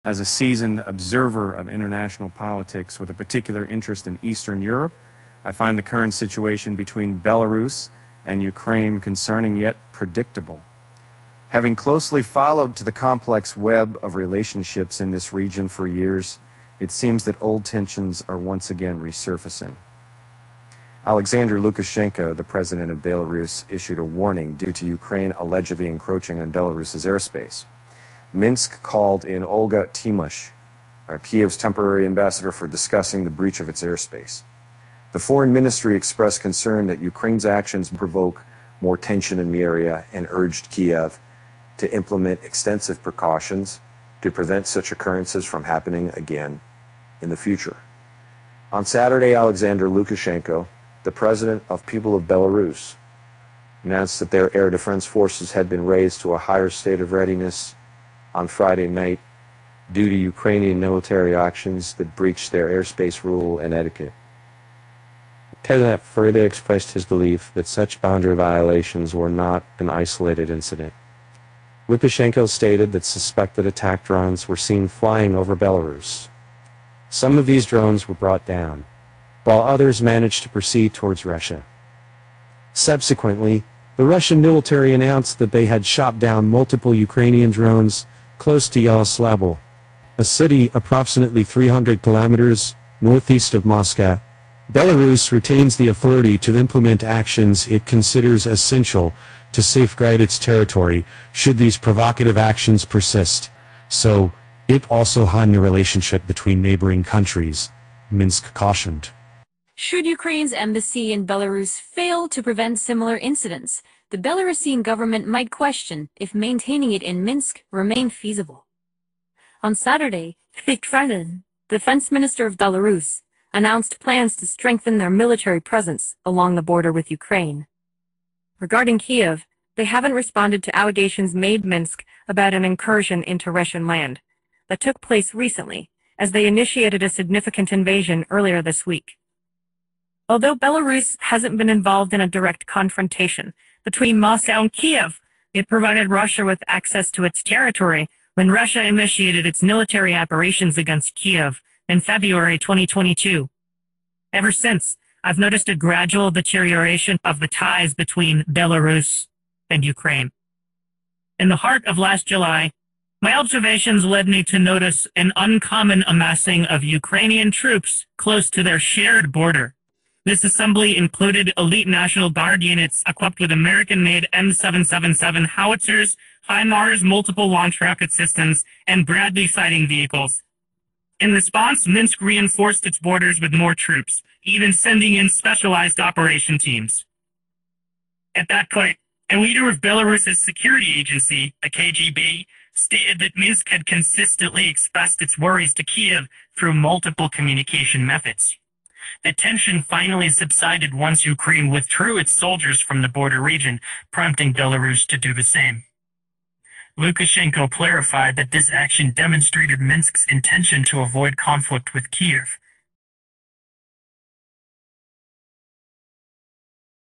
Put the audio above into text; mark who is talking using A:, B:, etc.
A: As a seasoned observer of international politics with a particular interest in Eastern Europe, I find the current situation between Belarus and Ukraine concerning yet predictable. Having closely followed the complex web of relationships in this region for years, it seems that old tensions are once again resurfacing. Alexander Lukashenko, the president of Belarus, issued a warning due to Ukraine allegedly encroaching on Belarus's airspace. Minsk called in Olga Timosh, Kiev's temporary ambassador, for discussing the breach of its airspace. The foreign ministry expressed concern that Ukraine's actions provoke more tension in the area and urged Kiev to implement extensive precautions to prevent such occurrences from happening again in the future. On Saturday, Alexander Lukashenko, the president of People of Belarus, announced that their air defense forces had been raised to a higher state of readiness on Friday night due to Ukrainian military actions that breached their airspace rule and etiquette. Tedep further expressed his belief that such boundary violations were not an isolated incident. Lukashenko stated that suspected attack drones were seen flying over Belarus. Some of these drones were brought down, while others managed to proceed towards Russia. Subsequently, the Russian military announced that they had shot down multiple Ukrainian drones close to Yaroslavl, a city approximately 300 kilometers northeast of Moscow. Belarus retains the authority to implement actions it considers essential to safeguard its territory should these provocative actions persist, so it also harm the relationship between neighboring countries, Minsk cautioned.
B: Should Ukraine's embassy in Belarus fail to prevent similar incidents, the Belarusian government might question if maintaining it in Minsk remained feasible. On Saturday, the defense minister of Belarus announced plans to strengthen their military presence along the border with Ukraine. Regarding Kiev, they haven't responded to allegations made Minsk about an incursion into Russian land that took place recently, as they initiated a significant invasion earlier this week. Although Belarus hasn't been involved in a direct confrontation between Moscow and Kiev, it provided Russia with access to its territory when Russia initiated its military operations against Kiev in February 2022. Ever since, I've noticed a gradual deterioration of the ties between Belarus and Ukraine. In the heart of last July, my observations led me to notice an uncommon amassing of Ukrainian troops close to their shared border. This assembly included elite National Guard units equipped with American-made M777 howitzers, HIMARS multiple launch rocket systems, and Bradley fighting vehicles. In response, Minsk reinforced its borders with more troops, even sending in specialized operation teams. At that point, a leader of Belarus's security agency, the KGB, stated that Minsk had consistently expressed its worries to Kiev through multiple communication methods. The tension finally subsided once Ukraine withdrew its soldiers from the border region, prompting Belarus to do the same. Lukashenko clarified that this action demonstrated Minsk's intention to avoid conflict with Kiev.